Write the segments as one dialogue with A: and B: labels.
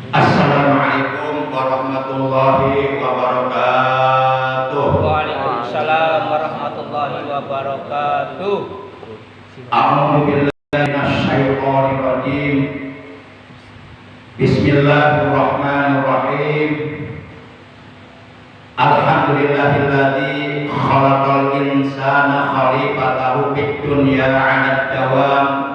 A: Assalamualaikum warahmatullahi wabarakatuh.
B: Waalaikumsalam warahmatullahi wabarakatuh.
A: A'udzu billahi minasyaitonir rajim. Bismillahirrahmanirrahim. Alhamdulillahilladzi khalaqal insana khalifatahu fid dunya 'ala dawam.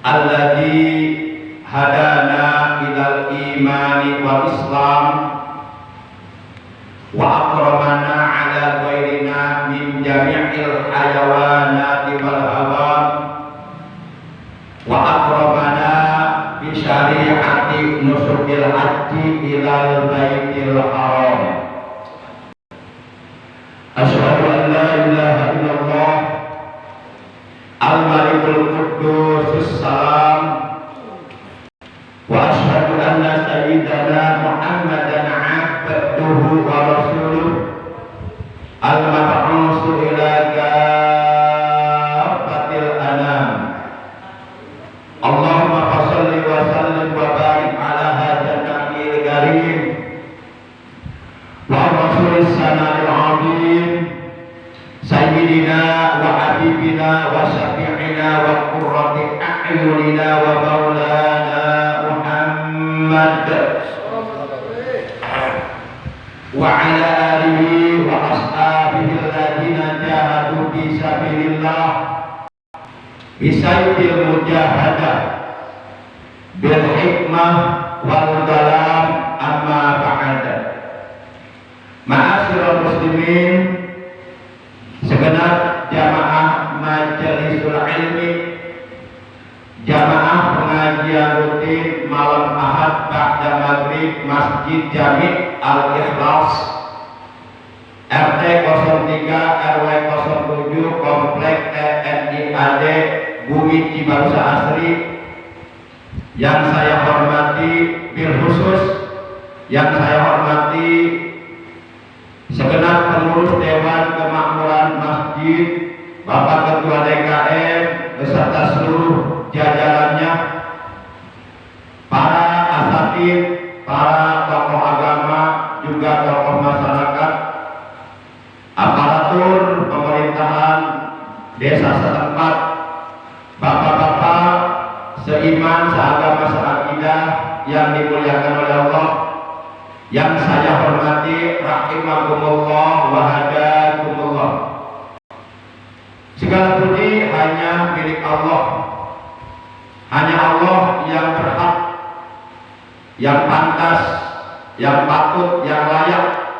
A: Alladzi hadana ilal imani wal islam wa akramana ala ghairina min jami'il hayawanati wal hawam wa akramana bi syari'ati nusukil haji ilal baitil haram. Asyhadu an la ilaha illallah al-malikul quddus salam wa asyhadu anna sayyidana Muhammadan abduhu wa rasuluh al-mab'usu ila kafatil anam. Allahumma shalli wa sallim wa barik ala hadzal nabiyil karim wa rasulis sanadil azim sayyidina wa habibina wa syafi'ina wa qurrati a'yunina wa maulana Muhammad wa ala alihi wa ashabihi alladhina jahadu fi sabilillah bisayyidil mujahadah bil hikmah wal kalam amma ba'da. Ma'asyiral muslimin, segenap jamaah majelisul ilmi, jamaah pengajian rutin malam Ahad ba'da maghrib Masjid Jami' Al-Ikhlas RT 03 RW 07 Komplek TNI AD Bumi Cibarusah Asri. Yang saya hormati bil khusus, yang saya hormati segenap pengurus Dewan Kemakmuran Masjid, Bapak Ketua DKM beserta seluruh jajarannya, para asatid, para tokoh agama, juga tokoh masyarakat, aparatur pemerintahan desa setempat, bapak-bapak seiman, seagama, seakidah yang dimuliakan oleh Allah, yang saya hormati rahimakumullah wa hadakumullah. Segala puji hanya milik Allah. Hanya Allah yang berhak, yang pantas, yang patut, yang layak,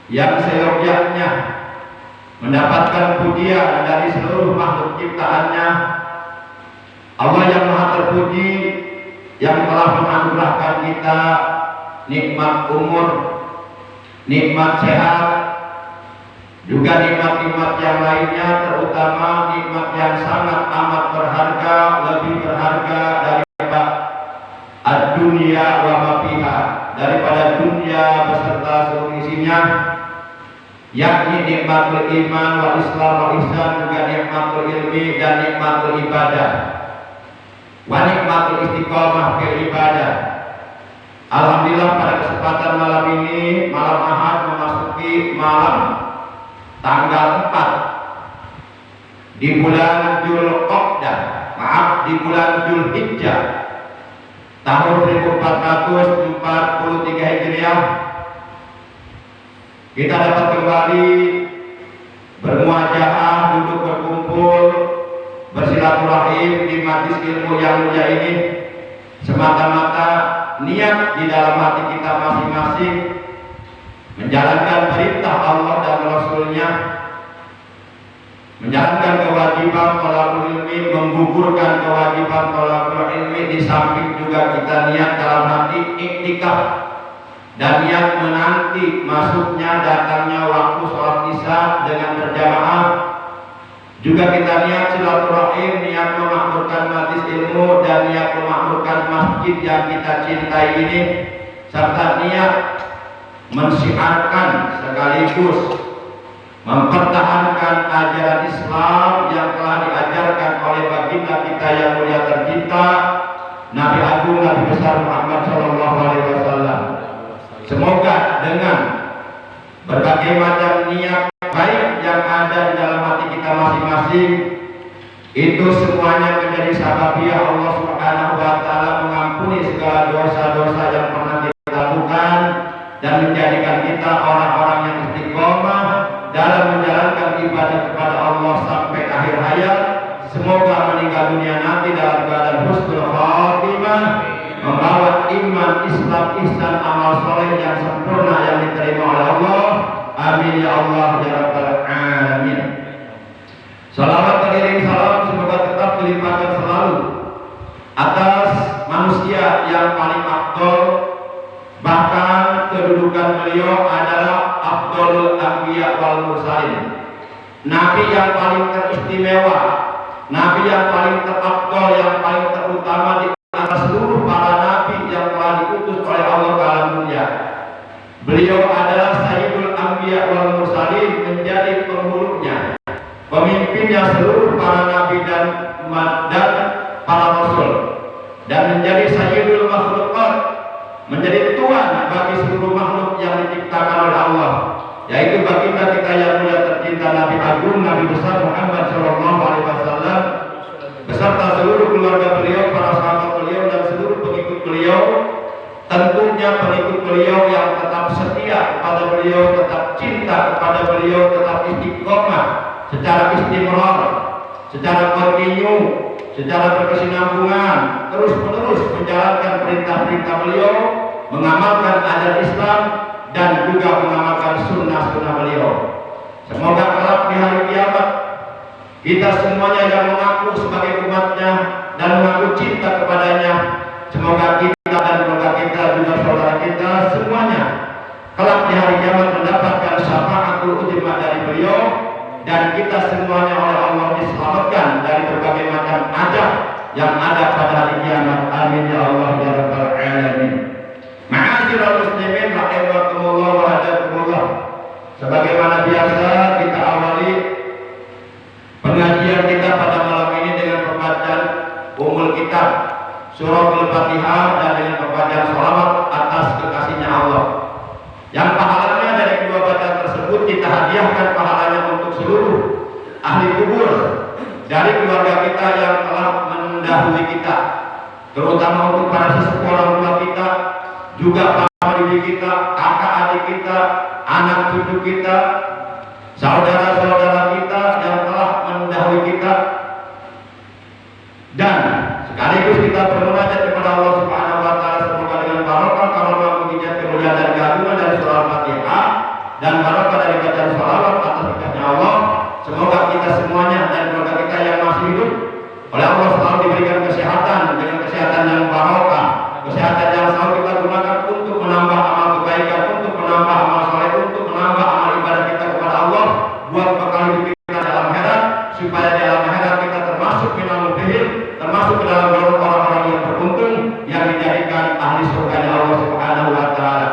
A: yang seyogyanya mendapatkan pujian dari seluruh makhluk ciptaannya. Allah yang maha terpuji, yang telah menganugerahkan kita nikmat umur, nikmat sehat, juga nikmat-nikmat yang lainnya, terutama nikmat yang sangat amat berharga, lebih berharga daripada ad-dunya wa ma fiha, daripada dunia beserta seluruh isinya, yakni nikmatul iman wal islam wal ihsan, juga nikmatul ilmi dan nikmatul ibadah, wa nikmatul istiqamah fil ibadah. Alhamdulillah pada kesempatan malam ini, malam Ahad memasuki malam tanggal 4 di bulan Dzulqa'dah, di bulan Dzulhijjah tahun 1443 Hijriah. Kita dapat kembali bermuajahah, duduk berkumpul, bersilaturahim di majlis ilmu yang mulia ini semata-mata niat di dalam hati kita masing-masing menjalankan perintah Allah dan Rasulnya, menjalankan kewajiban thalabul ilmi, menggugurkan kewajiban thalabul ilmi. Di samping juga kita niat dalam hati iktikaf dan niat menanti masuknya datangnya waktu sholat isya dengan berjamaah. Juga kita niat silaturahim, niat memakmurkan majlis ilmu dan niat memakmurkan masjid yang kita cintai ini, serta niat mensyiarkan sekaligus mempertahankan ajaran Islam yang telah diajarkan oleh baginda kita yang mulia tercinta Nabi Agung Nabi besar Muhammad Shallallahu Alaihi Wasallam. Semoga dengan berbagai macam niat baik yang ada di dalam hati kita masing-masing, itu semuanya menjadi sababiah Allah Subhanahu wa taala mengampuni segala dosa-dosa yang pernah kita lakukan dan menjadikan kita orang-orang yang istiqomah dalam menjalankan ibadah kepada Allah sampai akhir hayat. Semoga meninggal dunia nanti dalam keadaan husnul khatimah, membawa iman, Islam, ihsan, amal soleh yang sempurna yang diterima oleh Allah. Amin ya Allah ya rabbal alamin. Salawat teriring salam semoga tetap dilimpahkan selalu atas manusia yang paling afdol, bahkan kedudukan beliau adalah afdolul anbiya wal mursalin, nabi yang paling teristimewa, nabi yang paling terafdol, yang paling terutama di antara seluruh para nabi yang telah diutus oleh Allah ke alam dunia. Beliau adalah sayyidul anbiya wal mursalin, menjadi penghulunya, pemimpinnya seluruh para nabi dan para rasul, dan menjadi sayyidul makhlukat, menjadi tuan bagi seluruh makhluk yang diciptakan oleh Allah, yaitu baginda kita yang mulia tercinta Nabi Agung Nabi besar Muhammad Shallallahu Alaihi Wasallam beserta seluruh keluarga beliau, para sahabat beliau dan seluruh pengikut beliau. Tentunya pengikut beliau yang tetap setia kepada beliau, tetap cinta kepada beliau, tetap istiqomah secara istimrar, secara kontinu, secara berkesinambungan, terus menerus menjalankan perintah-perintah beliau, mengamalkan ajaran Islam dan juga mengamalkan sunnah-sunnah beliau. Semoga kelak di hari kiamat kita semuanya yang mengaku sebagai umatnya dan mengaku cinta kepadanya, semoga kita dan keluarga kita juga saudara kita semuanya kelak di hari kiamat mendapatkan syafaatul uzma dari beliau, dan kita semuanya oleh Allah diselamatkan dari berbagai macam azab yang ada pada hari kiamat. Amin ya Allah ya rabbal alamin. Ma'asyiral muslimin rahimakumullah wa hadakumullah. Sebagaimana biasa kita awali pengajian kita pada malam ini dengan pembacaan Ummul Kitab Surah Al-Fatihah dan dengan pembacaan sholawat atas kekasihnya Allah, yang pahalanya dari kedua bacaan tersebut kita hadiahkan pahalanya untuk seluruh ahli kubur dari keluarga kita yang telah mendahului kita, terutama untuk para sesepuh orang tua kita, juga para bibi kita, kakak adik kita, anak cucu kita, saudara-saudara kita yang telah mendahului kita, dan sekaligus kita bermunajat kepada Allah Subhanahu wa taala semoga dengan barokah karamah mujizat kemuliaan dan keagungan dari surah Al-Fatihah dan barokah dari bacaan shalawat atas berkatnya Allah, semoga kita semuanya dan keluarga kita yang masih hidup oleh Allah selalu diberikan kesehatan, dengan kesehatan yang barokah, kesehatan yang selalu kita gunakan untuk menambah amal kebaikan, untuk menambah amal soleh, untuk menambah amal ibadah kita kepada Allah, buat bekal hidup kita dalam akhirat, supaya di dalam akhirat kita termasuk minal mudhil, termasuk ke dalam golongan orang-orang yang beruntung yang dijadikan ahli surga Allah Subhanahu wa taala.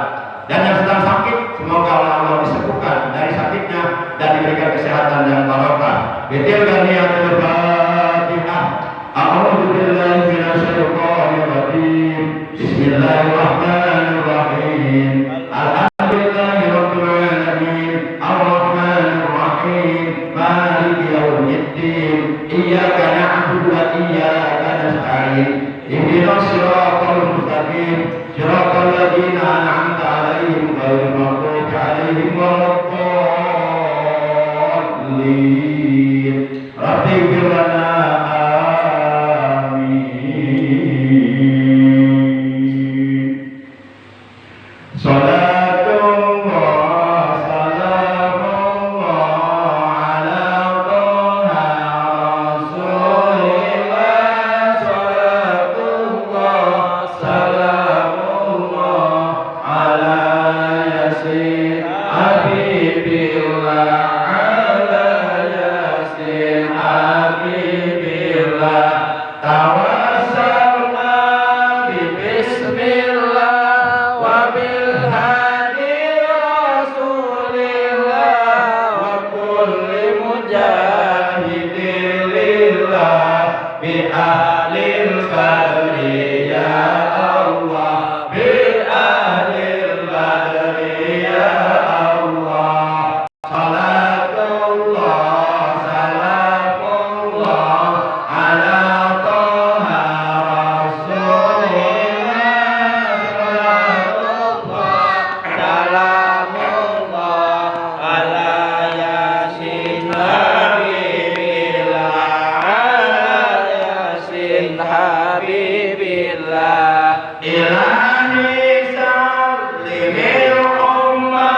A: Dan yang sedang sakit semoga Allah disembuhkan dari sakitnya dan diberikan kesehatan yang barokah. Betil ganiyatul Fatihah. A'udzu billahi minasyaitonir rajim. Bismillahirrahmanirrahim. Alhamdulillahi rabbil alamin. Arrahmanir rahim. Maliki yaumiddin. Iyyaka na'budu wa iyyaka nasta'in. Ihdinas siratal mustaqim. Siratal ladzina an'amta 'alaihim ghairil maghdubi 'alaihim waladdallin. Rabbighfir lana amin. Ala بأهل البدر يا الله بأهل البدر يا الله صلاة الله سلام الله على طه رسول الله صلاة الله
B: سلام الله على ياسين حبيب الله على ياسين حبيب الله
A: إلهي سلم الأمة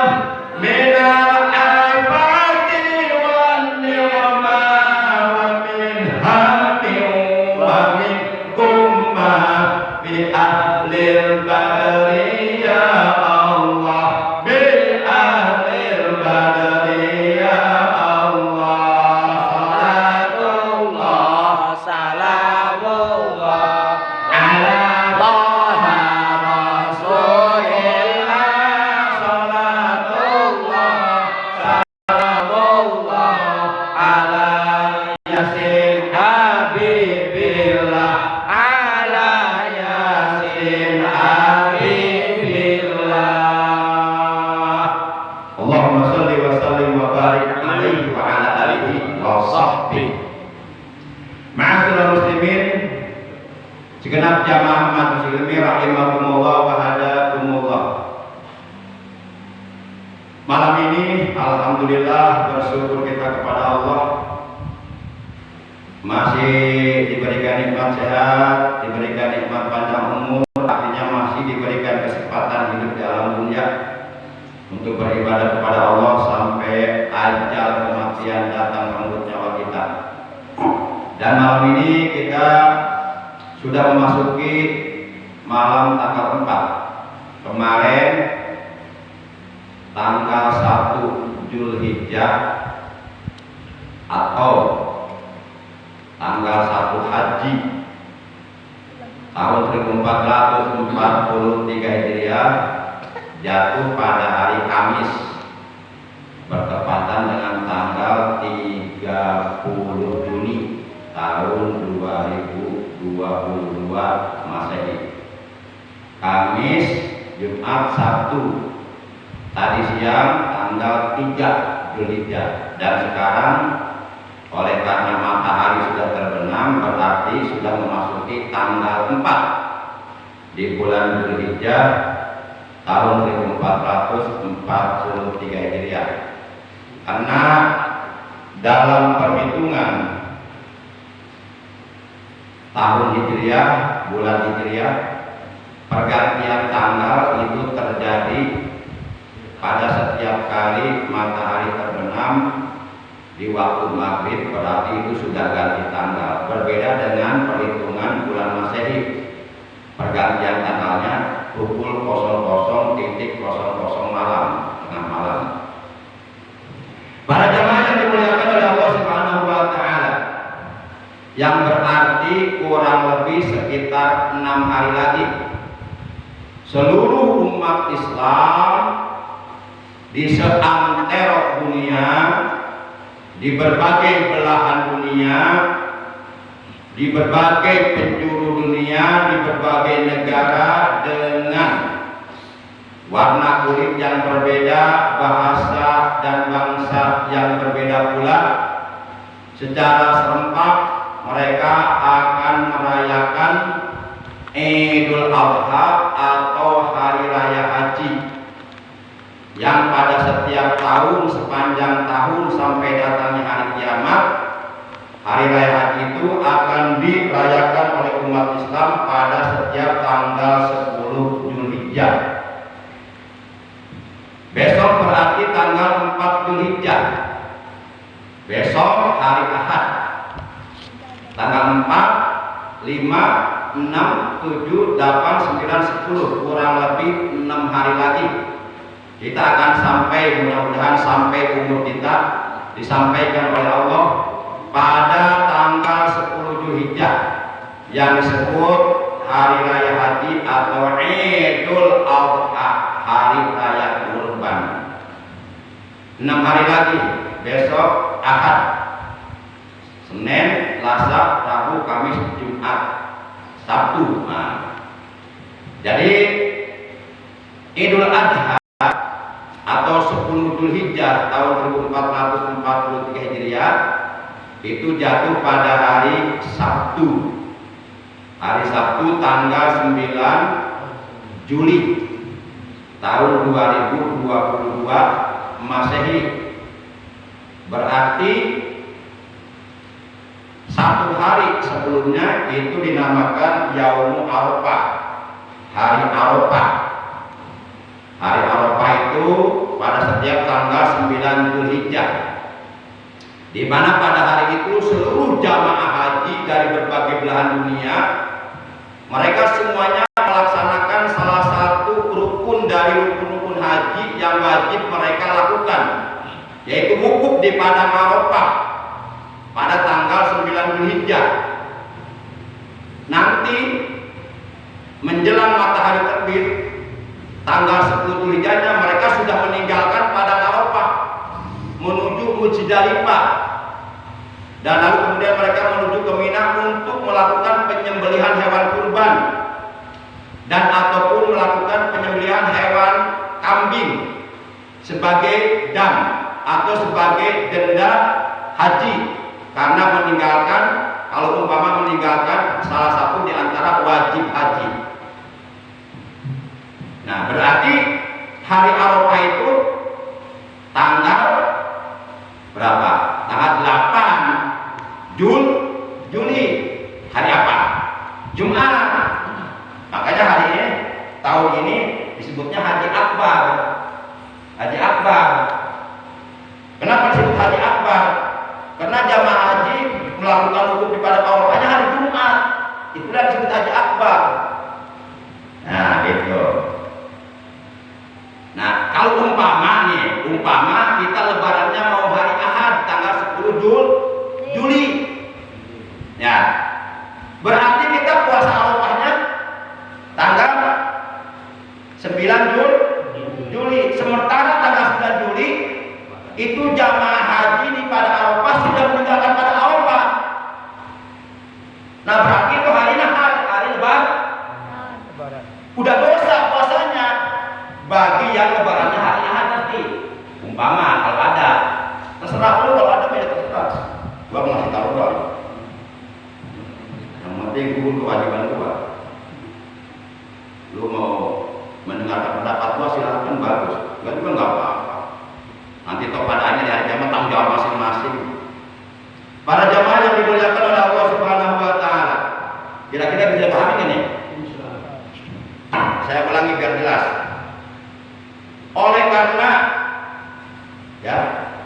A: من الآفات والنعمة ومن هم ومن كربة بأهل البدر يا الله بأهل البدر يا الله صلاة الله
B: سلام الله
A: على طه رسول الله صلاة الله سلام الله على ياسين حبيب الله على ياسين حبيب الله اللهم صل وسلم وبارك عليه وعلى آله وصحبه. Ma'asyiral muslimin, segenap jamaah umat muslimin rahimakumullah wa hadakumullah. Malam ini alhamdulillah bersyukur kita kepada Allah masih diberikan nikmat sehat, diberikan nikmat panjang umur, artinya masih diberikan kesempatan hidup di alam dunia untuk beribadah kepada Allah sampai ajal kematian datang merenggut nyawa kita. Dan malam ini kita sudah memasuki malam tanggal 4. Kemarin tanggal 1 Zulhijjah atau tanggal 1 Haji tahun 1443 Hijriah jatuh pada hari Kamis bertepatan dengan tanggal 30 Juni tahun 2022 Masehi. Kamis, Jumat, Sabtu, tadi siang tanggal 3 Zulhijjah, dan sekarang oleh karena matahari sudah terbenam berarti sudah memasuki tanggal 4 di bulan Zulhijjah tahun 1443 Hijriah. Karena dalam perhitungan tahun Hijriah, bulan Hijriah, pergantian tanggal itu terjadi pada setiap kali matahari terbenam di waktu maghrib, berarti itu sudah ganti tanggal. Berbeda dengan perhitungan bulan Masehi, pergantian tanggalnya pukul 00.00 malam, tengah malam. Para jamaah yang dimuliakan oleh Allah Subhanahu wa taala, yang berarti kurang lebih sekitar 6 hari lagi seluruh umat Islam di seantero dunia, di berbagai belahan dunia, di berbagai penjuru dunia, di berbagai negara dengan warna kulit yang berbeda, bahasa dan bangsa yang berbeda pula, secara serempak mereka akan merayakan Idul Adha atau Hari Raya Haji, yang pada setiap tahun sepanjang tahun sampai datangnya hari kiamat, Hari Raya Haji itu akan dirayakan oleh umat Islam pada setiap tanggal 10 Zulhijjah. Besok berarti tanggal 4 Zulhijjah. Besok hari Ahad. Tanggal 4, 5, 6, 7, 8, 9, 10, kurang lebih 6 hari lagi kita akan sampai, mudah-mudahan sampai umur kita disampaikan oleh Allah pada tanggal 10 Zulhijjah yang disebut Hari Raya Haji atau Idul Adha, Hari Raya Kurban. 6 hari lagi, besok Ahad, Senin, Selasa, Rabu, Kamis, Jumat, Sabtu. Nah, jadi Idul Adha atau 10 Dzulhijjah tahun 1443 Hijriah itu jatuh pada hari Sabtu. Hari Sabtu tanggal 9 Juli tahun 2022 Masehi. Berarti satu hari sebelumnya itu dinamakan Yaumul Arafah, hari Arafah. Hari Arafah itu pada setiap tanggal 9 Dzulhijjah, di mana pada hari itu seluruh jamaah haji dari berbagai belahan dunia, mereka semuanya melaksanakan salah satu rukun dari rukun-rukun haji yang wajib mereka lakukan, yaitu wukuf di padang Arafah pada tanggal 9 Dzulhijjah. Nanti menjelang matahari terbit tanggal 10 Dzulhijjahnya mereka sudah meninggalkan padang Arafah menuju Muzdalifah, dan lalu kemudian mereka menuju ke Mina untuk melakukan penyembelihan hewan kurban dan ataupun melakukan penyembelihan hewan kambing sebagai dam atau sebagai denda haji, karena meninggalkan, kalau umpama meninggalkan salah satu di antara wajib haji. Nah, berarti hari Arafah itu tanggal berapa? Tanggal 8 Juli. Hari apa? Jumat. Makanya hari ini, tahun ini disebutnya Haji Akbar. Haji Akbar. Kenapa disebut Haji Akbar? Karena jamaah haji melakukan wukuf di padang Arafahnya hari Jumat. Itulah disebut Haji Akbar. Nah, gitu. Nah, kalau umpama kita lebarannya mau hari Ahad tanggal 10 Juli. Ya. Berarti kita puasa Arafahnya tanggal 9 Juli. Sementara tanggal 9 Juli itu jamaah haji di padang Arafah sudah meninggalkan padang Arafah. Nah, berarti itu hari Ahad, hari lebaran. Udah dosa puasanya bagi yang lebarannya hari Ahad nanti. Umpama kalau ada, terserah lu, kalau ada ya terserah. Gua ngasih tahu doang. Yang penting gua kewajiban gua. Lu mau mendengarkan pendapat gua silakan, bagus. Gua juga nggak apa-apa. Nanti toh padahalnya di hari kiamat tanggung jawab masing-masing. Para jamaah yang dimuliakan oleh Allah Subhanahu wa taala. Kira-kira bisa pahami kan ya? Saya ulangi biar jelas. Oleh karena ya,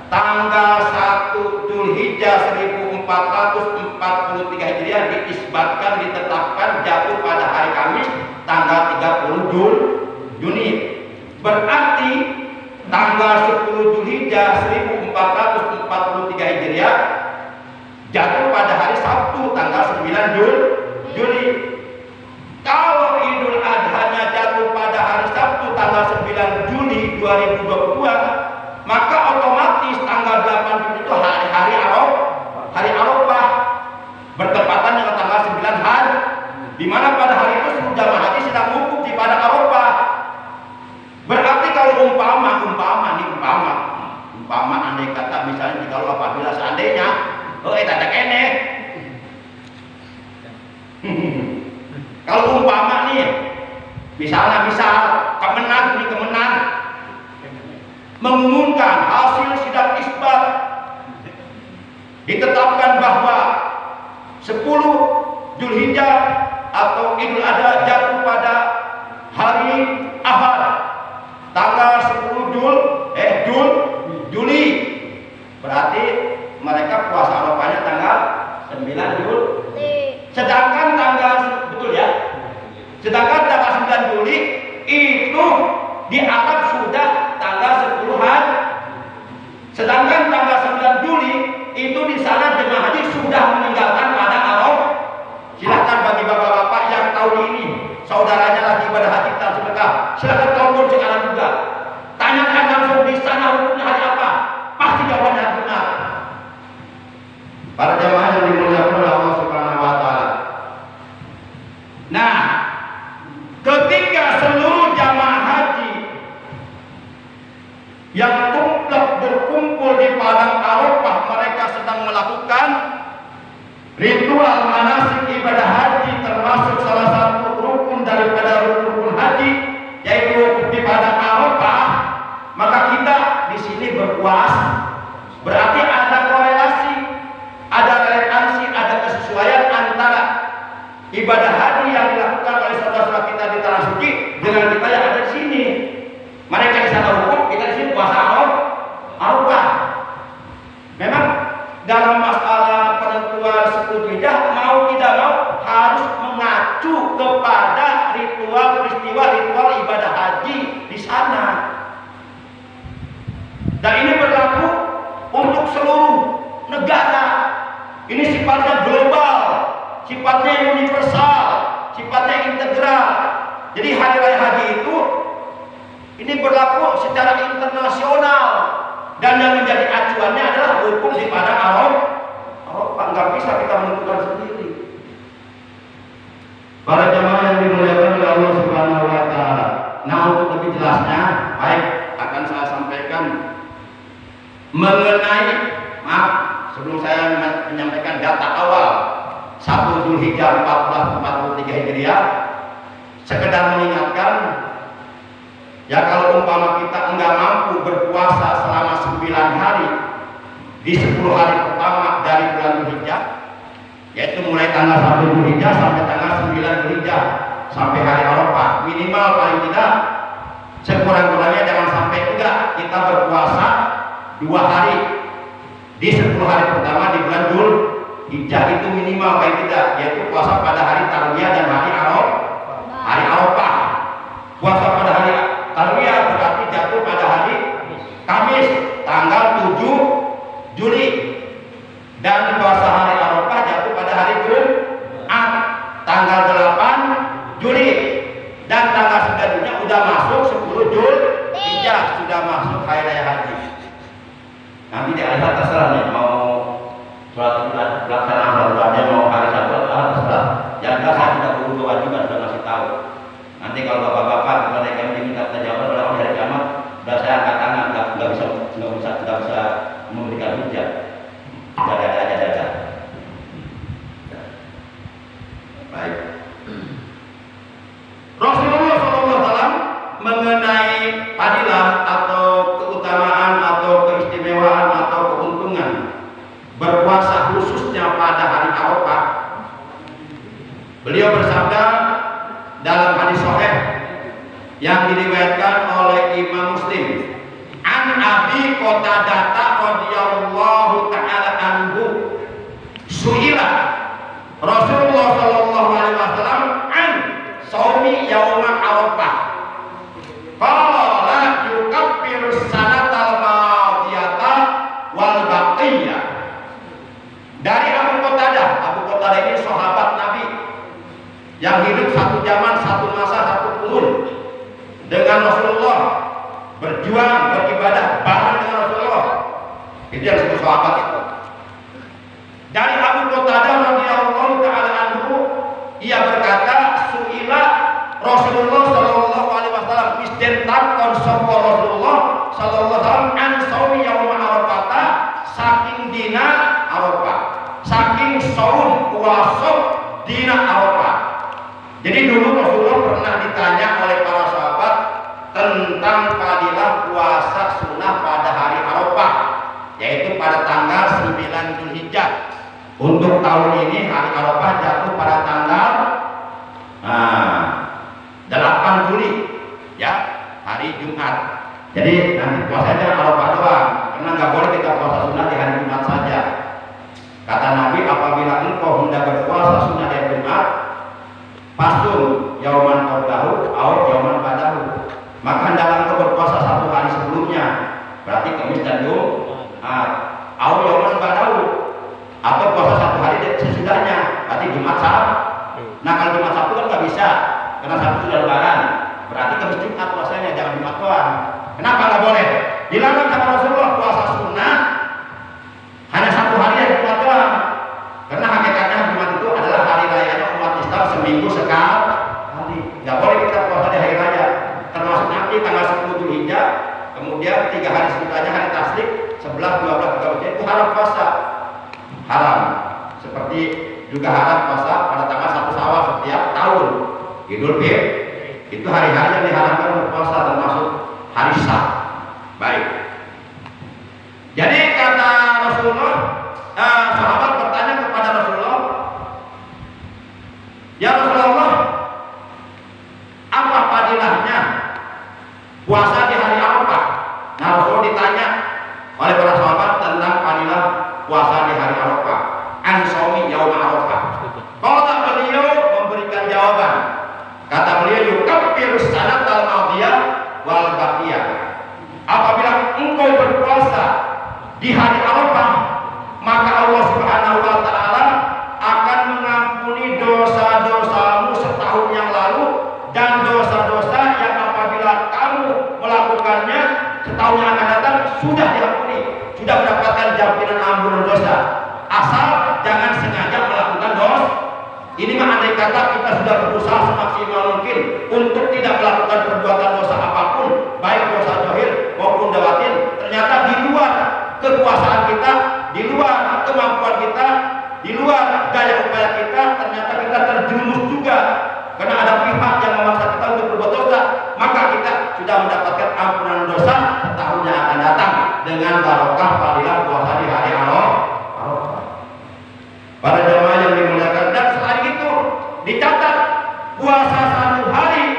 A: tanggal 1 Dzulhijjah 1443 Hijriah diisbatkan, ditetapkan jatuh pada hari Kamis tanggal 30 Juni. Berarti tanggal 10 Dzulhijjah 1443 Hijriah jatuh pada hari Sabtu tanggal 9 Juli. Kalau Idul Adha-nya jatuh pada hari Sabtu tanggal 9 Juli 2022, maka otomatis tanggal 8 Juli itu hari Arafah, bertepatan dengan tanggal 9 hari, di mana pada hari itu seluruh jamaah haji sedang wukuf di padang Arafah. Berarti kalau umpama andai kata misalnya kalau apabila seandainya tak kene. Kalau umpama nih, misal Kemenang mengumumkan hasil sidang isbat, ditetapkan bahwa 10 Dzulhijjah atau Idul Adha jatuh pada hari Ahad tanggal 10 Juli. Berarti mereka puasa Arafahnya tanggal 9 Juli. Sedangkan tanggal 9 Juli itu di Arab sudah tanggal 10 hari. Sedangkan tanggal 9 Juli itu di sana jemaah haji sudah meninggalkan padang Arafah. Silakan bagi bapak-bapak yang tahun ini saudaranya lagi pada haji tanpa sedekah, silakan telepon sekarang juga. Tanyakan langsung di sana hukumnya hari apa. Pasti jawabannya benar. Para jemaah yang dimuliakan oleh ritual manasik ibadah haji termasuk salah satu rukun daripada rukun haji, yaitu ibadah Arafah, maka kita di sini berpuasa. Berarti ada korelasi, ada relevansi, ada kesesuaian antara ibadah haji yang dilakukan oleh saudara-saudara kita di Tanah Suci dengan kita yang ada di sini. Mereka di sana hukum, kita di sini puasa Arafah. Memang dalam masalah penentuan 10 Dzulhijjah mau tidak mau harus mengacu kepada ritual ibadah haji di sana. Dan ini berlaku untuk seluruh negara. Ini sifatnya global, sifatnya universal, sifatnya integral. Jadi hari raya haji itu ini berlaku secara internasional. Dan yang menjadi acuannya adalah hukum daripada Arafah. Nggak bisa kita menentukan sendiri. Para jamaah yang dimuliakan oleh Allah Subhanahu wa Ta'ala. Nah, untuk lebih jelasnya, baik akan saya sampaikan mengenai, maaf, sebelum saya menyampaikan data awal 1 Dzulhijjah 1443 Hijriah, sekedar mengingatkan. Ya, kalau umpama kita enggak mampu berpuasa selama 9 hari di 10 hari pertama dari bulan Dzulhijjah, yaitu mulai tanggal 1 Dzulhijjah sampai tanggal 9 Dzulhijjah sampai hari Arafah, minimal paling tidak sekurang-kurangnya jangan sampai enggak kita berpuasa 2 hari di 10 hari pertama di bulan Dzulhijjah, itu minimal paling tidak, yaitu puasa pada hari Tarwiyah dan hari Arafah. Puasa pada hari Tarwiyah berarti jatuh pada hari Kamis tanggal 7 Juli, dan puasa hari Arafah jatuh pada hari Jumat tanggal 8 Juli, dan tanggal 9 Juli sudah masuk 10 Dzulhijjah, sudah masuk hari raya haji. Nanti di akhir terserah nih mau sholat pelaksanaan sholatnya mau hari Sabtu atau terserah. Yang jelas saya tidak perlu kewajiban, sudah ngasih tahu. Nanti kalau bapak-bapak mereka diminta jawaban oleh orang dari kiamat, sudah saya angkat tangan, nggak bisa memberikan hujah. Dada. Baik. Rasulullah SAW mengenai fadilah atau keutamaan atau keistimewaan atau keuntungan berpuasa khususnya pada hari Arafah, beliau bersabda dalam hadis sahih yang diriwayatkan oleh Imam Muslim, an Abi Qatadah radhiyallahu taala anhu, suila Rasulullah sallallahu alaihi wasallam an shaumi yaum Arafah, qala yukaffiru sanatal madiyata wal baqiyah. Dari Abu Qatadah ini sahabat Nabi yang hidup satu zaman, satu masa, satu tahun dengan Rasulullah, berjuang, beribadah bareng dengan Rasulullah. Itu yang disebut sahabat itu. Dari Abu Qatadah radhiyallahu taala anhu, ia berkata, suila Rasulullah sallallahu alaihi wasallam, istentak konsep Rasulullah sallallahu alaihi wasallam an shaumi yaum Arafah, saking dina Arafah, saking saum puasa dina Arafah. Jadi dulu Rasulullah pernah ditanya oleh para sahabat tentang fadilah puasa sunnah pada hari Arafah, yaitu pada tanggal 9 Dzulhijjah. Untuk tahun ini hari Arafah jatuh pada tanggal 8 Juli, ya, hari Jumat. Jadi nanti puasanya Arafah doang, karena nggak boleh kita puasa sunnah di hari Jumat saja. Kata Nabi, apabila engkau hendak berpuasa sunnah di hari Jumat, pasum yauman qablahu au yauman ba'dahu, maka hendaklah engkau berpuasa 1 hari sebelumnya, berarti Kamis dan Jumat, au yauman ba'dahu, atau puasa 1 hari sesudahnya, berarti Jumat Sabtu. Nah, kalau Jumat Sabtu kan nggak bisa, karena Sabtu sudah lebaran, berarti Kamis Jumat puasanya, jangan Jumat doang. Kenapa nggak boleh? Dilarang sama Rasulullah puasa sunnah hanya 1 hari yang Jumat doang, karena hakikatnya Jumat itu adalah hari rayanya umat Islam seminggu sekali. Nggak boleh kita puasa di hari raya, termasuk nanti tanggal 10 Dzulhijjah, kemudian 3 hari sebelumnya hari Tasyrik, 11, 12, 13 itu haram puasa, haram. Seperti juga haram puasa pada tanggal 1 Syawal setiap tahun. Idul Fitri itu hari-hari yang diharamkan berpuasa, termasuk hari Sabtu. Baik. Jadi kata Rasulullah, sahabat bertanya kepada Rasulullah, ya Rasulullah, apa fadilahnya puasa di hari Arafah? Nah, Rasul ditanya oleh para sahabat tentang fadilah puasa di hari Arafah. An-Shaumi yaum Arafah. Qala beliau memberikan jawaban. Kata beliau, yukaffirus sanatal madiyah wal baqiyah. Apabila engkau berpuasa di hari Arafah, maka Allah Subhanahu wa taala akan mengampuni dosa-dosamu setahun yang lalu dan dosa-dosa yang apabila kamu melakukannya setahun yang akan datang sudah diampuni, sudah mendapatkan jaminan ampunan dosa. Asal jangan sengaja melakukan dosa. Ini mah andai kata kita sudah berusaha semaksimal mungkin untuk tidak melakukan perbuatan dosa apapun, baik dosa zahir maupun batin, ternyata di luar kekuasaan kita, di luar kemampuan kita, di luar daya upaya kita, ternyata kita terjerumus juga karena ada pihak yang memaksa kita untuk berbuat dosa, maka kita sudah mendapatkan ampunan dosa setahun yang akan datang dengan barokah fadilah puasa di hari Arafah. Para jemaah yang dimuliakan, dan selain itu dicatat puasa 1 hari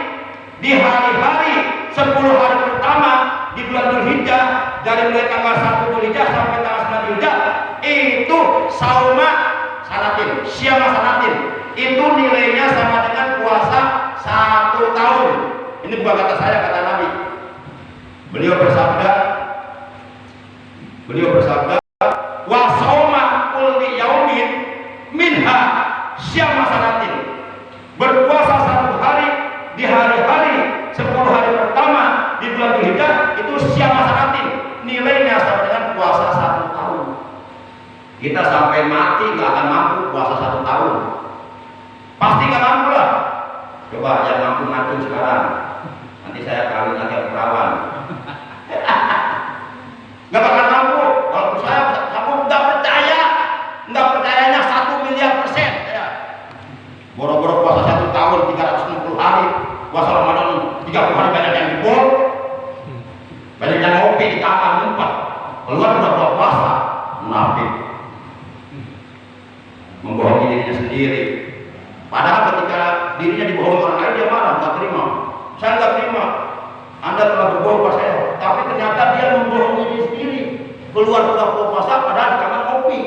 A: di hari-hari 10 hari pertama di bulan Dzulhijjah, dari mulai tanggal 1 Dzulhijjah sampai tanggal 9 Dzulhijjah, itu sauma sanatin, syama sanatin, itu nilainya sama dengan puasa 1 tahun. Ini bukan kata saya, kata Nabi. Beliau bersabda wa sauma kulli yaumin minha syama sanatin. Berpuasa 1 hari di hari-hari 10 hari pertama di bulan Dzulhijjah itu syama sanatin, nilainya sama dengan puasa 1 tahun. Kita sampai mati nggak akan mampu puasa 1 tahun, pasti nggak mampu lah. Coba yang mampu ngaku sekarang, nanti saya kawin lagi sama perawan. Nggak bakal mampu. Kalau saya kamu nggak percayanya 1 miliar persen. Ya. Boro-boro puasa 1 tahun 360 hari, puasa Ramadan 30 hari banyak yang jebol, banyak yang ngopi di kamar ngumpet, keluar udah puasa, munafik, membohongi dirinya sendiri. Padahal ketika dirinya dibohongi orang lain dia marah, nggak terima. Saya nggak terima, Anda telah berbohong pada saya. Tapi ternyata dia membohongi diri sendiri. Keluar puasa padahal di kamar ngopi.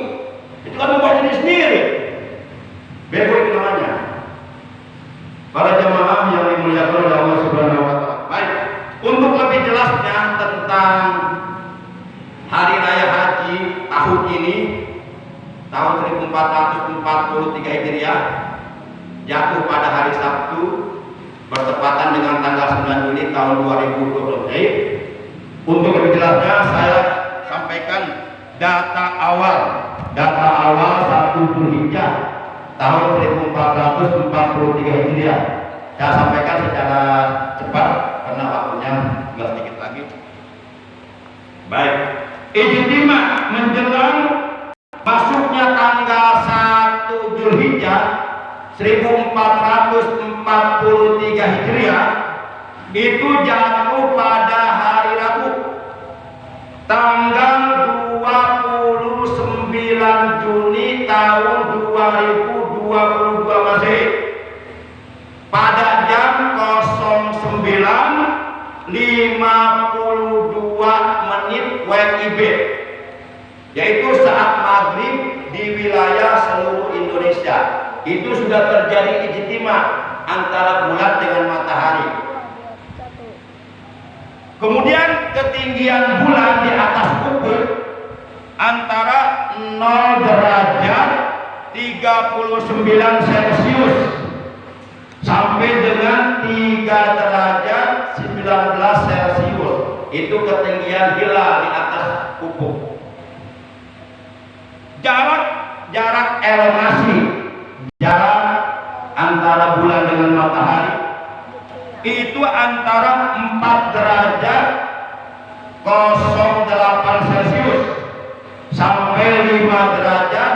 A: Itu kan membohongi diri sendiri. Bego itu namanya. Para jemaah yang dimuliakan oleh Allah Subhanahu wa taala. Baik, untuk lebih jelasnya tentang hari raya haji tahun ini, tahun 1443 Hijriah, jatuh pada hari Sabtu, bertepatan dengan tanggal 9 Juli tahun 2020. Untuk lebih jelasnya saya sampaikan data awal 1 Dzulhijjah tahun 1443 Hijriah. Saya sampaikan secara cepat karena waktunya tinggal sedikit lagi. Baik, ijtima menjelang masuknya tanggal 1 Dzulhijjah 1443 Hijriah itu jatuh pada hari Rabu tanggal 29 Juni tahun 2022 Masehi pada jam 09.52 WIB, yaitu saat maghrib di wilayah seluruh Indonesia. Itu sudah terjadi ijtima antara bulan dengan matahari. Kemudian ketinggian bulan di atas ufuk antara 0 derajat 39 Celcius sampai dengan 3 derajat 19 Celcius. Itu ketinggian hilal di atas ufuk. Jarak elongasi, jarak antara bulan dengan matahari itu antara 4 derajat 08 Celcius sampai 5 derajat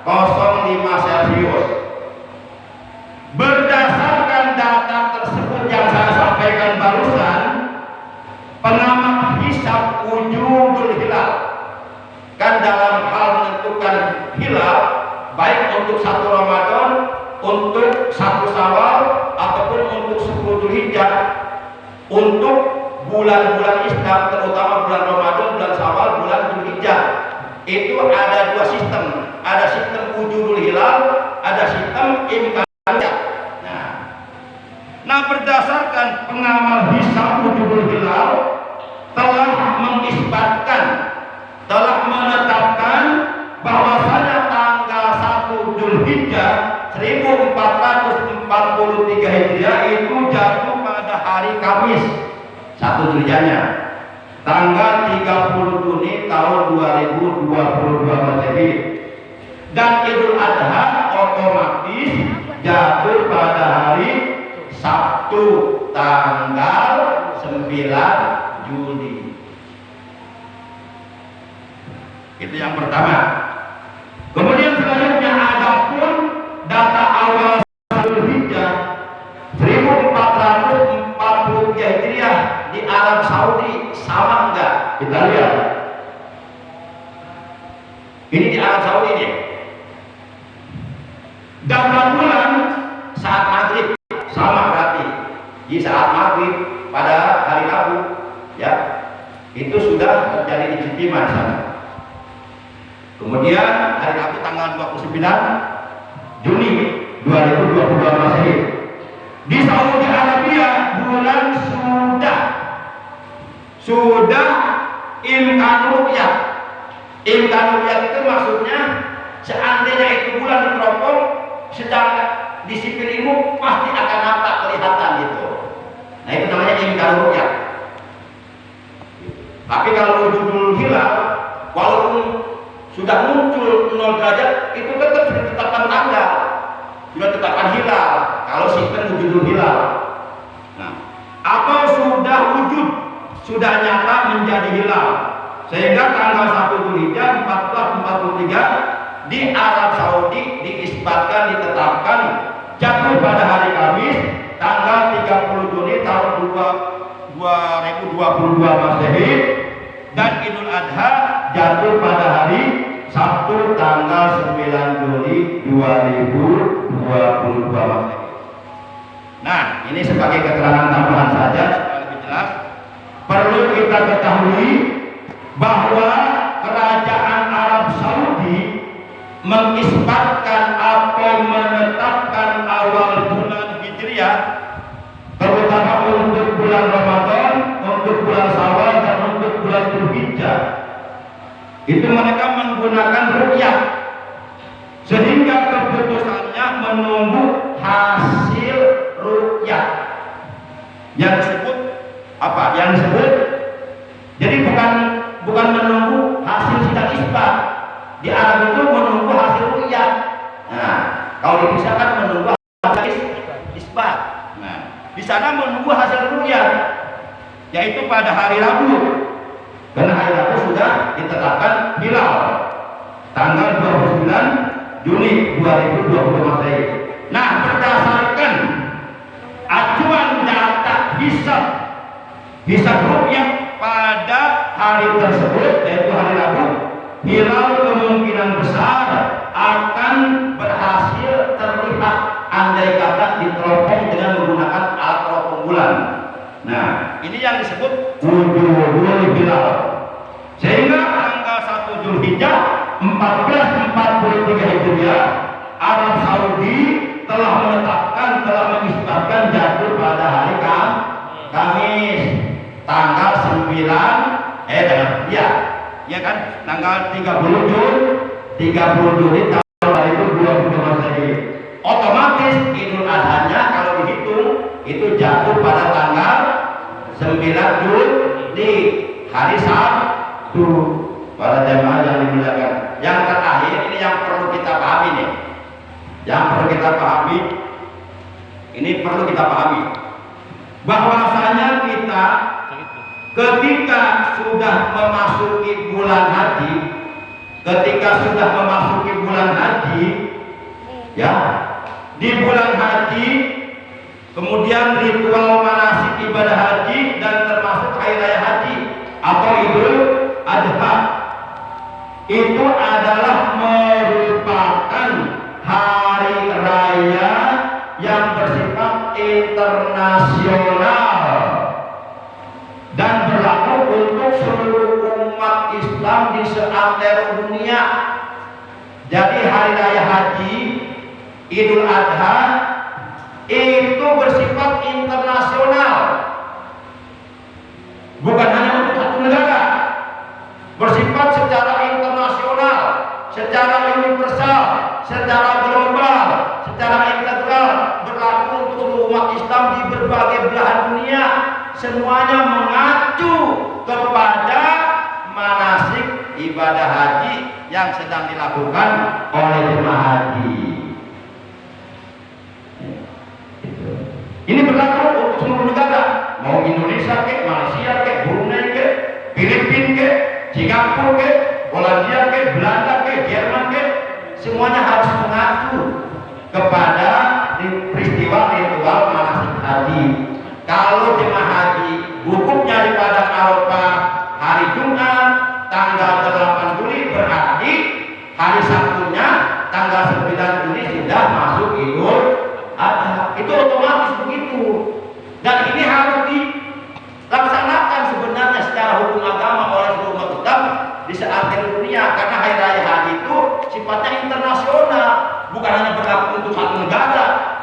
A: Celcius. Berdasarkan data tersebut yang saya sampaikan barusan, pengamat hisab wujudul hilal kan dalam hal menentukan hilal, baik untuk 1 Ramadan, untuk 1 Syawal, ataupun untuk 10 Dzulhijjah, untuk bulan-bulan Islam, terutama bulan Ramadan, bulan Syawal, bulan Dzulhijjah, itu ada 2 sistem. Ada sistem wujudul hilal, ada sistem imkaniyah. Nah, berdasarkan pengamal hisab wujudul hilal telah mengisbatkan, telah menetapkan bahwasanya tanggal 1 Dzulhijjah 1443 Hijriah itu jatuh pada hari Kamis, 1 Dzulhijjahnya, tanggal 30 Juni tahun 2022 Masehi. Dan Idul Adha otomatis jatuh pada hari Sabtu tanggal 9 Juli. Itu yang pertama. Kemudian selanjutnya adapun data awal Dzulhijjah 1443 Hijriah di Arab Saudi sama enggak? Kita lihat. Ini di Arab Saudi nih. Data bulan saat maghrib sama berarti di saat maghrib pada hari Rabu, ya, itu sudah terjadi ijtimah di sana. Kemudian hari Rabu tanggal 29 Juni 2022 Masehi di Saudi Arabia bulan sudah imkaniyah. Imkaniyah itu maksudnya seandainya itu bulan diteropong, secara disiplin ilmu pasti akan nampak kelihatan gitu. Nah, itu namanya imkaniyah. Tapi kalau wujudul hilal, walaupun sudah muncul 0 derajat, itu tetap sudah ditetapkan tanggal, sudah ditetapkan hilal. Kalau sistem wujudul hilal, nah, atau sudah wujud, sudah nyata menjadi hilal, sehingga tanggal 1 Dzulhijjah 1443 di Arab Saudi diisbatkan, ditetapkan jatuh pada hari Kamis tanggal 30 Juni tahun 2022 Masehi, dan Idul Adha jatuh pada hari Sabtu tanggal 9 Juli 2022 Masehi. Nah, ini sebagai keterangan tambahan saja supaya lebih jelas. Perlu kita ketahui bahwa kerajaan Arab Saudi mengisbatkan atau menetapkan awal bulan Hijriah, terutama untuk bulan Ramadan, untuk bulan Syawal, dan untuk bulan Dzulhijjah. Itu mereka menggunakan ruqyah, sehingga keputusannya menunggu hasil ruqyah yang disebut apa? Yang disebut, jadi bukan menunggu hasil sidang isbat. Di Arab itu menunggu hasil ruqyah. Nah, kalau dipisahkan menunggu hasil isbat. Nah, di sana menunggu hasil ruqyah, yaitu pada hari Rabu. Karena hari Rabu sudah ditetapkan hilal tanggal 29 Juni 2020 Masehi. Nah, berdasarkan acuan data hisab ruqyah pada hari tersebut, yaitu hari Rabu, hilal kemungkinan besar akan berhasil terlihat andai kata diteropong dengan menggunakan alat teropong bulan. Nah, ini yang disebut wujudul hilal. Sehingga tanggal 1 Dzulhijjah 1443 Hijriah, Arab Saudi telah menetapkan, telah mengisbatkan jatuh pada hari Kamis tanggal 9 ya kan, tanggal 30 Juni tahun 2020 Masehi. Otomatis Idul Adha-nya kalau dihitung itu jatuh pada tanggal 9 Juni, hari Sabtu. Para jemaah yang dimuliakan, yang terakhir ini yang perlu kita pahami nih, ini perlu kita pahami bahwasanya kita ketika sudah memasuki bulan haji, ketika sudah memasuki bulan haji, ya, di bulan haji, kemudian ritual manasik ibadah haji dan termasuk hari raya haji atau Idul Adha itu adalah merupakan hari raya yang bersifat internasional dan berlaku untuk seluruh umat Islam di seantero dunia. Jadi hari raya haji, Idul Adha itu bersifat internasional, bukan hanya untuk satu negara, bersifat secara internasional, secara universal, secara global, secara integral, berlaku untuk seluruh umat Islam di berbagai belahan dunia. Semuanya mengacu kepada manasik ibadah haji yang sedang dilakukan oleh jemaah haji. Ini berlaku untuk seluruh negara, mau Indonesia ke, Malaysia ke, Brunei ke, Filipina ke, Singapura ke, Polandia ke, Belanda ke, Jerman ke, semuanya harus mengacu kepada peristiwa ritual manasik haji. Kalau jemaah haji wukufnya di padang Arafah hari Jumat tanggal 8 Juli, berarti hari Sabtunya tanggal 9 Juli sudah masuk Idul Adha. Itu otomatis begitu, dan ini harus dilaksanakan sebenarnya secara hukum agama oleh seluruh umat Islam di seantero dunia, karena hari raya haji itu sifatnya internasional, bukan hanya berlaku untuk satu negara.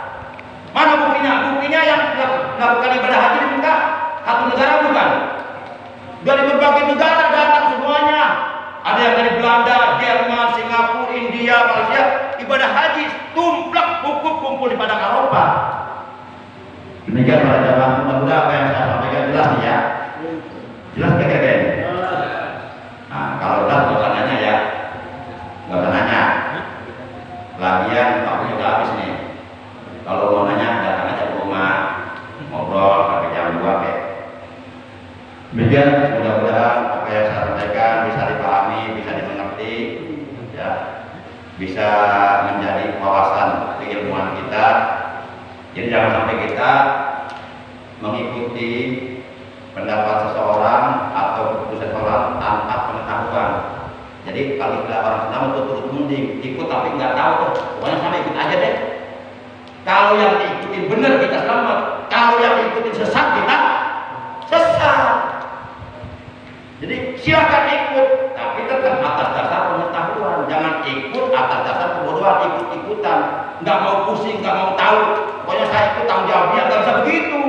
A: Mana buktinya? Buktinya yang melakukan ibadah haji di Mekah satu negara bukan? Dari berbagai negara datang semuanya. Ada yang dari Belanda, Jerman, Singapura, India, Malaysia. Ibadah haji tumplak wukuf kumpul di padang Arafah. Demikian para jamaah, mudah-mudahan apa yang saya sampaikan jelas ya. Jelas kira-kira. Nah, kalau jelas nggak usah nanya ya, nggak usah nanya. Lagian waktu sudah habis nih. Kalau mau nanya datang aja ke rumah, ngobrol sampai jam 2 deh. Demikian, mudah-mudahan apa yang saya sampaikan bisa dipahami, bisa dimengerti, ya, bisa menjadi wawasan keilmuan kita. Jadi jangan sampai kita mengikuti pendapat seseorang atau keputusan seseorang tanpa pengetahuan. Jadi kalau kita orang Islam itu turut munding, ikut tapi nggak tahu, pokoknya sama ikut aja deh. Kalau yang diikutin benar kita selamat, kalau yang diikutin sesat kita sesat. Jadi silakan ikut, tapi tetap atas dasar pengetahuan. Jangan ikut atas dasar kebodohan, ikut-ikutan, nggak mau pusing, nggak mau tahu. Pokoknya saya ikut tanggung jawabnya, nggak bisa begitu.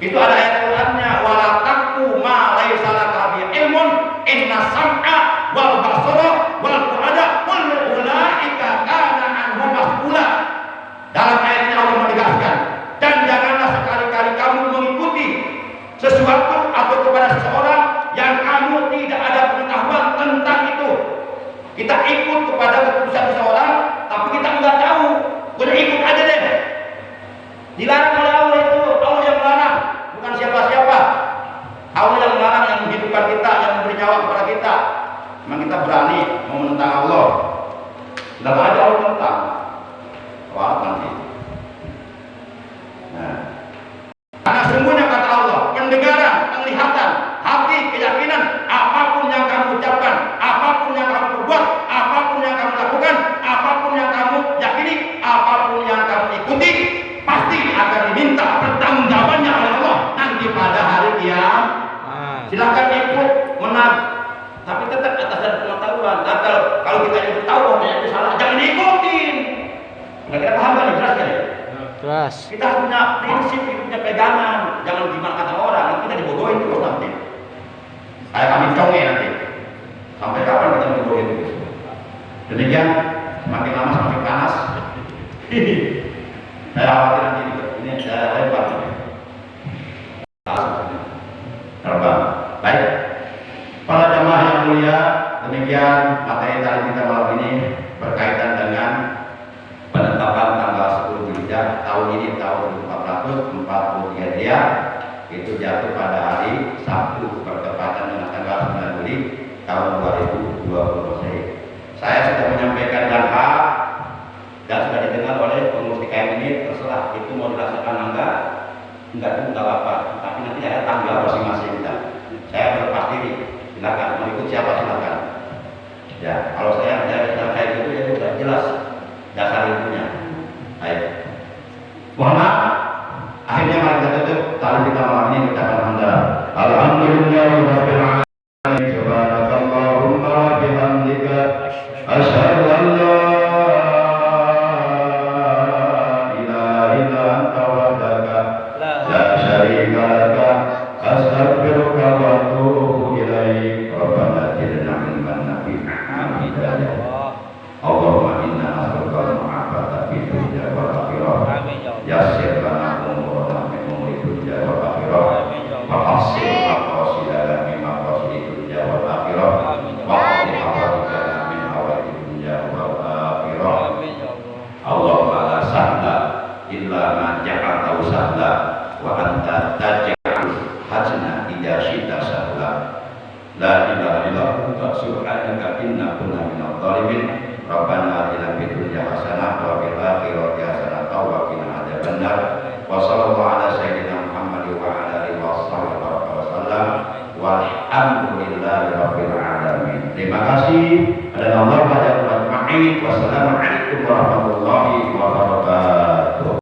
A: Itu ada ayat Qurannya, wala taqfu ma laisa laka bihi ilmun inna sam'a wal basara wal fu'ada kullu ulaika kana anhu mas'ula. Dalam ayat ini Allah menegaskan, dan janganlah sekali-kali kamu mengikuti sesuatu atau kepada seseorang yang kamu tidak ada pengetahuan tentang itu. Kita ikut kepada keputusan seseorang, tapi kita nggak tahu. Udah ikut aja deh. Dilarang oleh Allah itu, Allah yang melarang, bukan siapa-siapa. Allah yang melarang, yang menghidupkan kita, yang memberi nyawa kepada kita. Memang kita berani mau menentang Allah. Tidak ada Allah tentang. Wah, nanti. Nah, karena sungguhnya kata Allah, pendengaran, penglihatan, hati, keyakinan, apapun yang kamu ucapkan, apapun yang kamu perbuat, apapun yang kamu lakukan, apapun yang kamu yakini, apapun yang kamu ikuti, pasti akan diminta pertanggungjawabannya oleh Allah nanti pada hari kiamat. Silakan ikut, menang, tapi tetap atas dasar pengetahuan. Dan kalau kita itu tahu bahwa itu salah, jangan ikutin. Udah kita paham kan? Jelas kan?
B: Jelas.
A: Kita punya prinsip, punya pegangan. Jangan gimana kata orang, kita dibodohin terus nanti. Kayak kami conge nanti. Sampai kapan kita dibodohin? Demikian, semakin lama semakin panas. Saya khawatir nanti ini saya lebar. Terbang. Baik. Para jamaah yang mulia, demikian materi tadi kita malam ini berkaitan dengan penetapan tanggal 10 Dzulhijjah tahun ini, tahun 1443 Hijriah, itu jatuh pada hari Sabtu bertepatan dengan tanggal 9 Juli tahun 2020 Masehi. Saya sudah menyampaikan yang hak dan sudah didengar oleh pengurus DKM ini, terserah itu mau dilaksanakan enggak itu enggak apa-apa, tapi nanti ada tanggal masing-masing kita. Saya berlepas diri, silakan mau ikut siapa silakan. Ya, kalau saya kayak gitu ya sudah jelas dasar ilmunya. Baik. Mohon maaf. Akhirnya mari kita tutup tali kita malam ini ucapan hamdalah. Alhamdulillahirabbil alamin. Subhanakallahumma wa bihamdika asyhadu an la ilaha illa anta wahdaka la syarika laka astaghfiruka wa atubu ilaik. Rabbana atina min ladunka rahmatan. Allahumma inna nas'aluka al-mu'afata fid dunya wal akhirah. Yassir lana umurana min umuri dunya wal akhirah. Wa hasil maqasidana min maqasid dunya wal akhirah. Wa qadi hawadana min hawadid dunya wal akhirah. Allahumma la sahla illa ma ja'altahu sahla wa anta taj'al hazna idza syi'ta sahla. La ilaha illa anta subhanaka inna kunna minadh dhalimin. Rabbana atina fid dunya hasanah wa fil akhirati hasanah wa qina adzabannar. Wa sallallahu